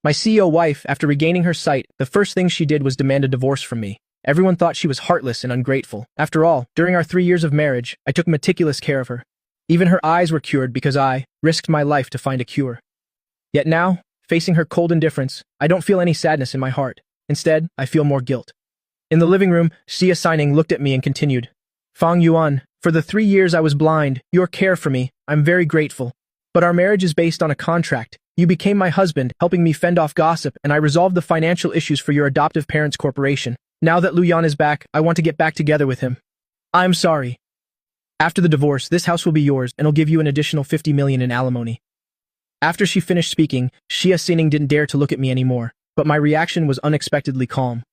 My CEO wife, after regaining her sight, the first thing she did was demand a divorce from me. Everyone thought she was heartless and ungrateful. After all, during our 3 years of marriage, I took meticulous care of her. Even her eyes were cured because I risked my life to find a cure. Yet now, facing her cold indifference, I don't feel any sadness in my heart. Instead, I feel more guilt. In the living room, Xia Xining looked at me and continued, Fang Yuan, for the 3 years I was blind, your care for me, I'm very grateful. But our marriage is based on a contract. You became my husband, helping me fend off gossip, and I resolved the financial issues for your adoptive parents' corporation. Now that Luyan is back, I want to get back together with him. I'm sorry. After the divorce, this house will be yours, and I'll give you an additional 50 million in alimony. After she finished speaking, Xia Xining didn't dare to look at me anymore, but my reaction was unexpectedly calm.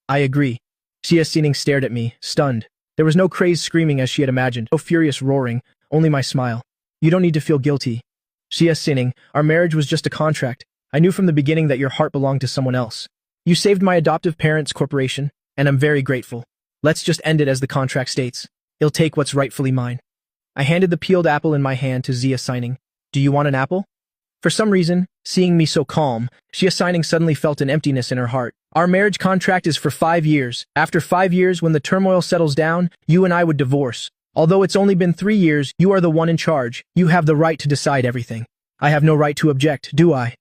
I agree. Xia Xining stared at me, stunned. There was no crazed screaming as she had imagined, no furious roaring, only my smile. You don't need to feel guilty. Xia Xining, our marriage was just a contract. I knew from the beginning that your heart belonged to someone else. You saved my adoptive parents' corporation, and I'm very grateful. Let's just end it as the contract states. I'll take what's rightfully mine. I handed the peeled apple in my hand to Xia Xining. Do you want an apple? For some reason, seeing me so calm, Xia Xining suddenly felt an emptiness in her heart. Our marriage contract is for 5 years. After 5 years, when the turmoil settles down, you and I would divorce. Although it's only been 3 years, you are the one in charge. You have the right to decide everything. I have no right to object, do I?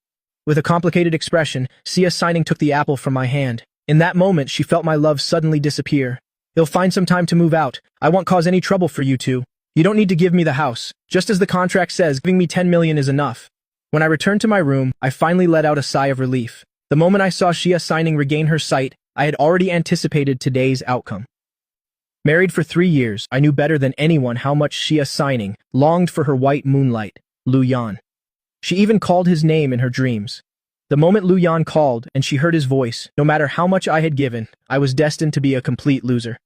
With a complicated expression, Xia Xining took the apple from my hand. In that moment, she felt my love suddenly disappear. You'll find some time to move out. I won't cause any trouble for you two. You don't need to give me the house. Just as the contract says, giving me 10 million is enough. When I returned to my room, I finally let out a sigh of relief. The moment I saw Xia Xining regain her sight, I had already anticipated today's outcome. Married for 3 years, I knew better than anyone how much Xia Xining longed for her white moonlight, Lu Yan. She even called his name in her dreams. The moment Lu Yan called and she heard his voice, no matter how much I had given, I was destined to be a complete loser.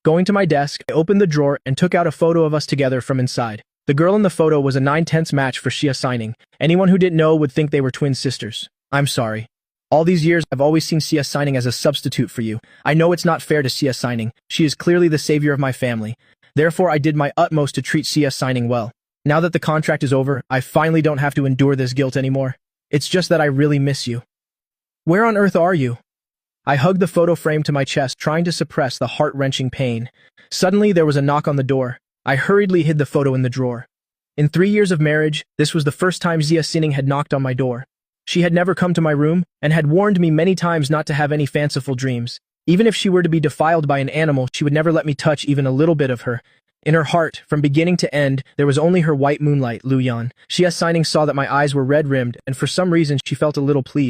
Going to my desk, I opened the drawer and took out a photo of us together from inside. The girl in the photo was a 9/10 match for Xia Xining. Anyone who didn't know would think they were twin sisters. I'm sorry. All these years, I've always seen Xia Xining as a substitute for you. I know it's not fair to Xia Xining. She is clearly the savior of my family. Therefore, I did my utmost to treat Xia Xining well. Now that the contract is over, I finally don't have to endure this guilt anymore. It's just that I really miss you. Where on earth are you? I hugged the photo frame to my chest, trying to suppress the heart-wrenching pain. Suddenly, there was a knock on the door. I hurriedly hid the photo in the drawer. In 3 years of marriage, this was the first time Xia Xining had knocked on my door. She had never come to my room, and had warned me many times not to have any fanciful dreams. Even if she were to be defiled by an animal, she would never let me touch even a little bit of her. In her heart, from beginning to end, there was only her white moonlight, Lu Yan. Xia Xining saw that my eyes were red-rimmed, and for some reason she felt a little pleased.